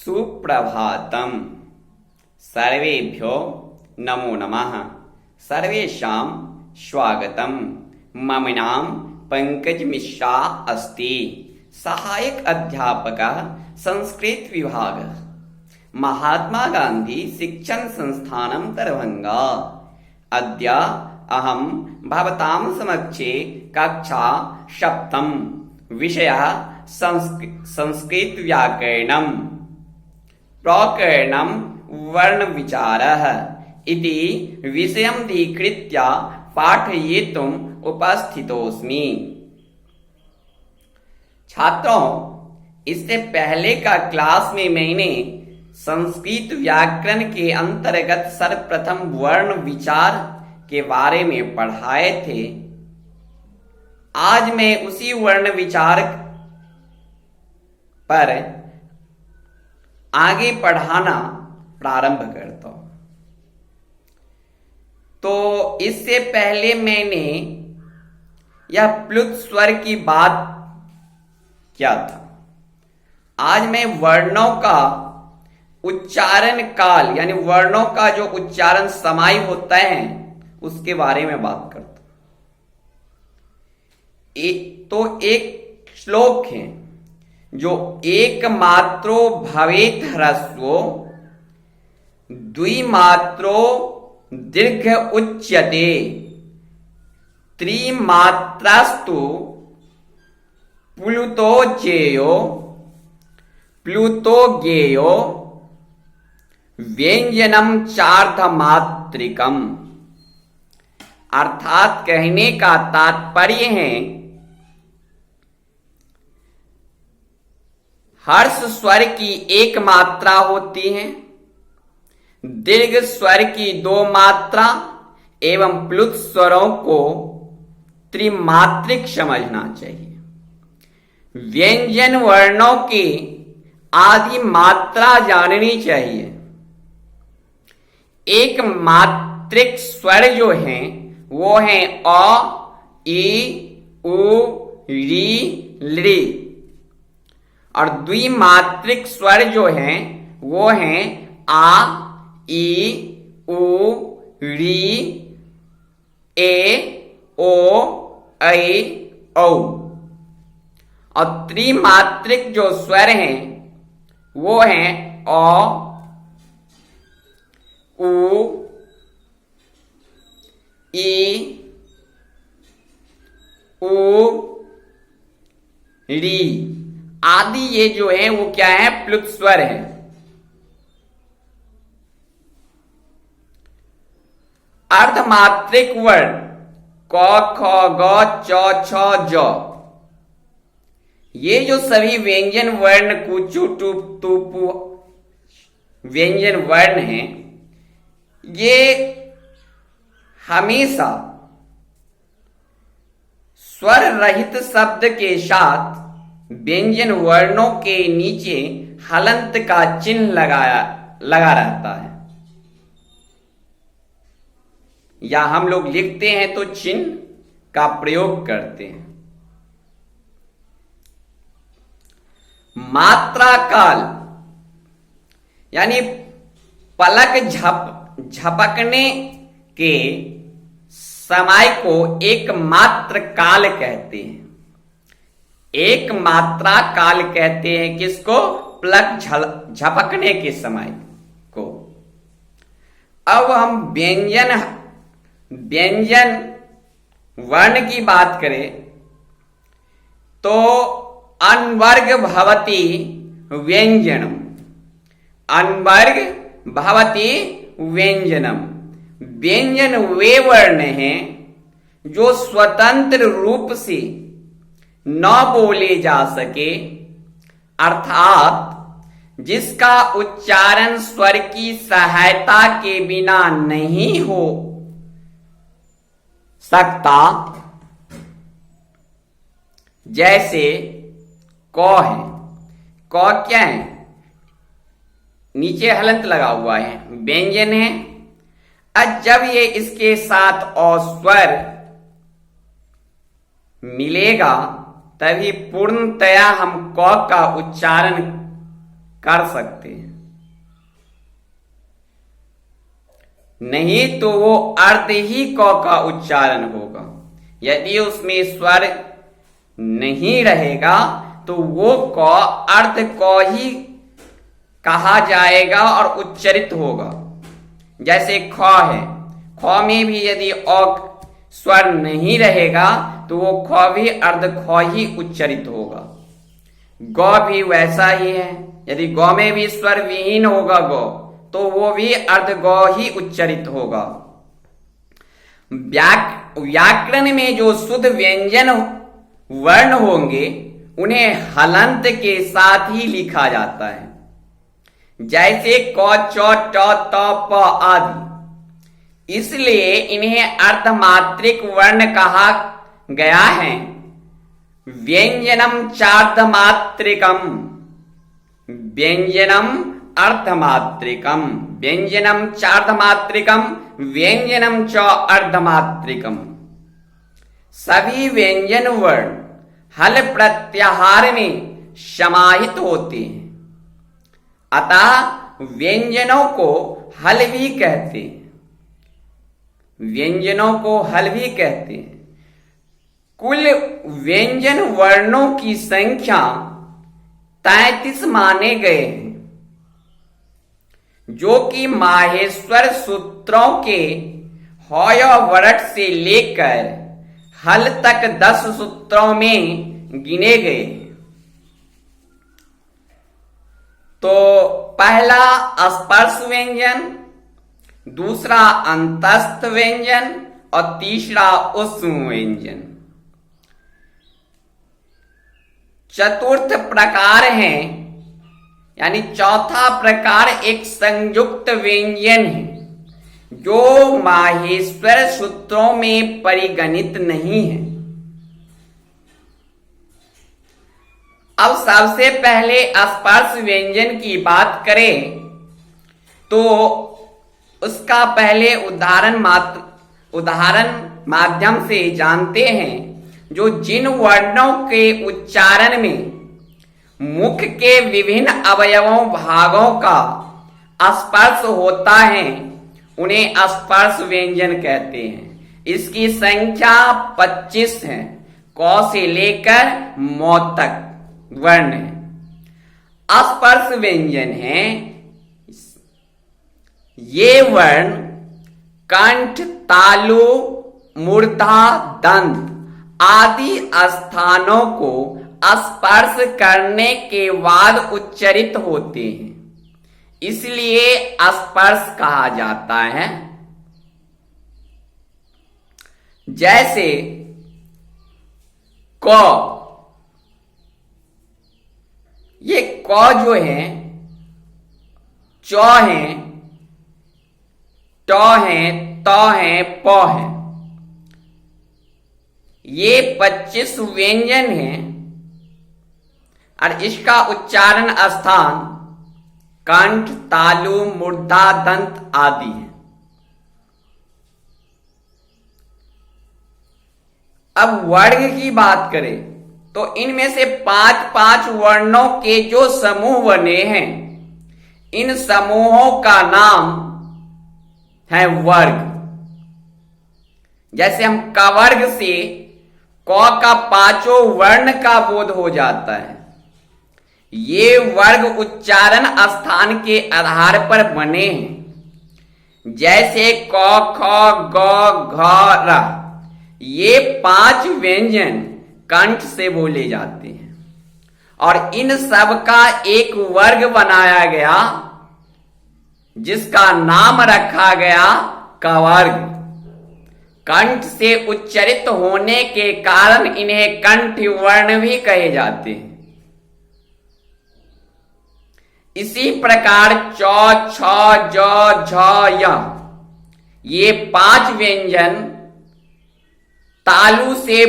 सुप्रभातम। सर्वेभ्यो नमो नमः। सर्वेषां स्वागतम। मम नाम पंकज मिश्रा अस्ति। सहायक अध्यापकः संस्कृत विभाग, महात्मा गांधी शिक्षण संस्थानं दरभंगा। अद्य अहं भवतां समक्षे कक्षा सप्तम विषयः संस्कृत व्याकरणम् प्रकरणं वर्णविचारः इति विषयमधिकृत्य पाठयितुम् उपस्थितोऽस्मि। छात्रों, इससे पहले का क्लास में मैंने संस्कृत व्याकरण के अंतर्गत सर्वप्रथम वर्ण विचार के बारे में पढ़ाए थे। आज मैं उसी वर्ण विचार पर आगे पढ़ाना प्रारंभ करता हूं। तो इससे पहले मैंने यह प्लुत स्वर की बात किया था। आज मैं वर्णों का उच्चारण काल यानी वर्णों का जो उच्चारण समय होता है उसके बारे में बात करता हूं। तो एक श्लोक है जो एक मात्रो भवेत ह्रस्वो द्विमात्रो दीर्घ उच्यते त्रिमात्रास्तु प्लुतो ज्ञेयो व्यंजनम चार्धमात्रिकम। अर्थात कहने का तात्पर्य है हर्ष स्वर की एक मात्रा होती है, दीर्घ स्वर की दो मात्रा एवं प्लुत स्वरों को त्रिमात्रिक समझना चाहिए। व्यंजन वर्णों की आदि मात्रा जाननी चाहिए। एक मात्रिक स्वर जो हैं वो हैं अ, ई, उ, री, ली, और द्विमात्रिक स्वर जो हैं वो हैं आ, ई, उ, री, ए, ओ, ऐ, औ। और त्रिमात्रिक जो स्वर हैं वो हैं अ, उ, ई, उ, री आदि। ये जो है वो क्या है? प्लुत स्वर है। अर्धमात्रिक वर्ण क, ख, ग, च, छ, ज, ये जो सभी व्यंजन वर्ण कुचु टुप तुपु व्यंजन वर्ण हैं, ये हमेशा स्वर रहित शब्द के साथ व्यंजन वर्णों के नीचे हलंत का चिन्ह लगा रहता है, या हम लोग लिखते हैं तो चिन्ह का प्रयोग करते हैं। मात्रा काल यानी पलक झपकने के समय को एक मात्र काल कहते हैं। एक मात्रा काल कहते हैं किसको? पलक झपकने के समय को। अब हम व्यंजन वर्ण की बात करें तो अन्वर्ग भवति व्यंजनम, अन्वर्ग भवति व्यंजनम। व्यंजन वे वर्ण हैं जो स्वतंत्र रूप से न बोले जा सके, अर्थात जिसका उच्चारण स्वर की सहायता के बिना नहीं हो सकता। जैसे क है, क क्या है? नीचे हलंत लगा हुआ है, व्यंजन है। अब जब ये इसके साथ अ स्वर मिलेगा तभी पूर्णतया हम क का उच्चारण कर सकते हैं, नहीं तो वो अर्ध ही क का उच्चारण होगा। यदि उसमें स्वर नहीं रहेगा तो वो क अर्ध क ही कहा जाएगा और उच्चरित होगा। जैसे ख है, ख में भी यदि अ स्वर नहीं रहेगा तो वो ख भी अर्ध ख ही उच्चरित होगा। ग भी वैसा ही है, यदि ग में भी स्वर विहीन होगा ग, तो वो भी अर्ध ग ही उच्चरित होगा। व्याकरण में जो शुद्ध व्यंजन वर्ण होंगे उन्हें हलंत के साथ ही लिखा जाता है। जैसे क, च, ट, त, प आदि। इसलिए इन्हें अर्धमात्रिक वर्ण कहा गया है। व्यंजनम चार्धमात्रिकम, व्यंजनम अर्धमात्रिकम, व्यंजनम चार्धमात्रिकम, व्यंजनम च अर्धमात्रिकम। सभी व्यंजन वर्ण हल प्रत्याहार में समाहित होते हैं, अतः व्यंजनों को हल भी कहते हैं। व्यंजनों को हल भी कहते हैं। कुल व्यंजन वर्णों की संख्या 33 माने गए हैं, जो कि माहेश्वर सूत्रों के हय वरट से लेकर हल तक 10 सूत्रों में गिने गए। तो पहला स्पर्श व्यंजन, दूसरा अंतस्थ व्यंजन और तीसरा ऊष्म व्यंजन। चतुर्थ प्रकार है, यानी चौथा प्रकार एक संयुक्त व्यंजन है, जो माहेश्वर सूत्रों में परिगणित नहीं है। अब सबसे पहले स्पर्श व्यंजन की बात करें तो उसका पहले उदाहरण माध्यम से जानते हैं। जो जिन वर्णों के उच्चारण में मुख के विभिन्न अवयवों भागों का स्पर्श होता है उन्हें स्पर्श व्यंजन कहते हैं। इसकी संख्या 25 है। क से लेकर म तक वर्ण है। स्पर्श व्यंजन है ये वर्ण कंठ, तालु, मूर्धा, दंत आदि स्थानों को स्पर्श करने के बाद उच्चरित होते हैं, इसलिए स्पर्श कहा जाता है। जैसे क, ये क जो है, च है, ट है, त है, प है, ये 25 व्यंजन हैं और इसका उच्चारण स्थान कंठ, तालु, मूर्धा, दंत आदि है। अब वर्ग की बात करें तो इनमें से 5-5 वर्णों के जो समूह बने हैं, इन समूहों का नाम है वर्ग। जैसे हम कवर्ग से क का 5 वर्ण का बोध हो जाता है। ये वर्ग उच्चारण स्थान के आधार पर बने हैं। जैसे क, ख, ग, घ, र, ये 5 व्यंजन कंठ से बोले जाते हैं और इन सब का एक वर्ग बनाया गया जिसका नाम रखा गया कवर्ग। कंठ से उच्चरित होने के कारण इन्हें कंठ वर्ण भी कहे जाते हैं। इसी प्रकार च, छ, ज, झ, य, ये 5 व्यंजन तालु से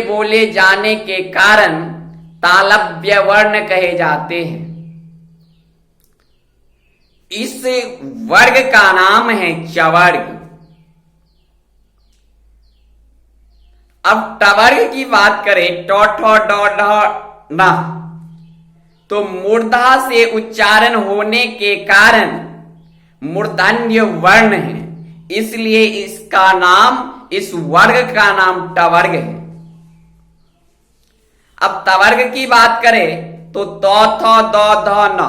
बोले जाने के कारण तालव्य वर्ण कहे जाते हैं। इस वर्ग का नाम है चवर्ग। अब टवर्ग की बात करें टो ठो डो ढ न, तो मूर्धा से उच्चारण होने के कारण मूर्धन्य वर्ण है, इसलिए इसका नाम, इस वर्ग का नाम टवर्ग है। अब तवर्ग की बात करें तो तो थो दो ध न,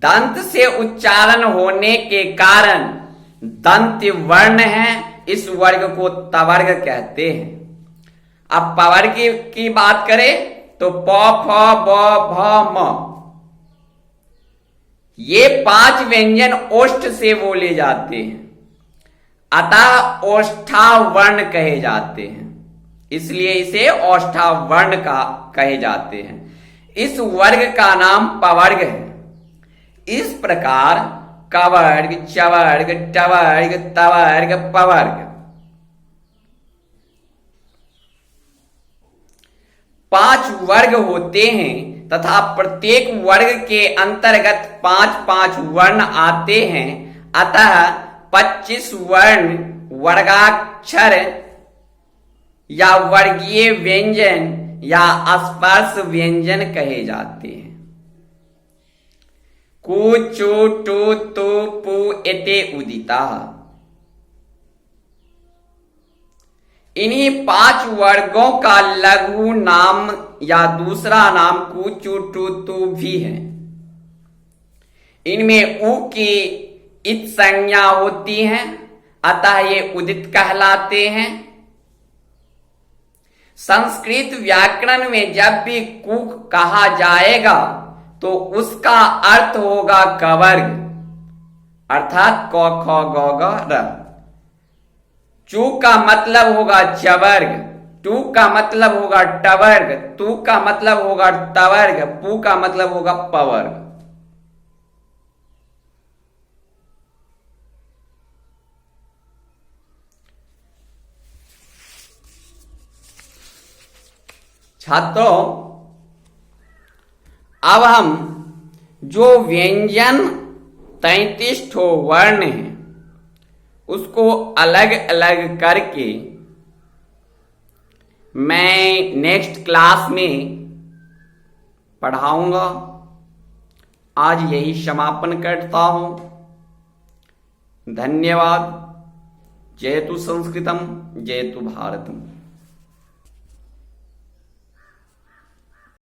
दंत से उच्चारण होने के कारण दंत वर्ण है, इस वर्ग को तवर्ग कहते हैं। अब पवर्ग की बात करें तो प फ ब भ म, ये 5 व्यंजन ओष्ठ से बोले जाते हैं, अतः ओष्ठावर्ण कहे जाते हैं, इसलिए इसे ओष्ठावर्ण का कहे जाते हैं। इस वर्ग का नाम पवर्ग है। इस प्रकार कवर्ग, चवर्ग, टवर्ग, तवर्ग, पवर्ग 5 वर्ग होते हैं तथा प्रत्येक वर्ग के अंतर्गत 5-5 वर्ण आते हैं, अतः 25 वर्ण वर्गाक्षर या वर्गीय व्यंजन या स्पर्श व्यंजन कहे जाते हैं। कु चु टु तु पु एते उदिता, इन्हीं 5 वर्गों का लघु नाम या दूसरा नाम कु चु टु तु भी है। इनमें उ की इत संज्ञा होती है, अतः ये उदित कहलाते हैं। संस्कृत व्याकरण में जब भी कु कहा जाएगा तो उसका अर्थ होगा कवर्ग, अर्थात क ख ग घ र। चू का मतलब होगा चवर्ग, टू का मतलब होगा टवर्ग, तू का मतलब होगा तवर्ग, पू का मतलब होगा पवर्ग। छात्रों, अब हम जो व्यंजन 33 ठो वर्ण हैं उसको अलग अलग करके मैं नेक्स्ट क्लास में पढ़ाऊंगा। आज यही समापन करता हूं। धन्यवाद। जयतु संस्कृतम, जयतु भारतम।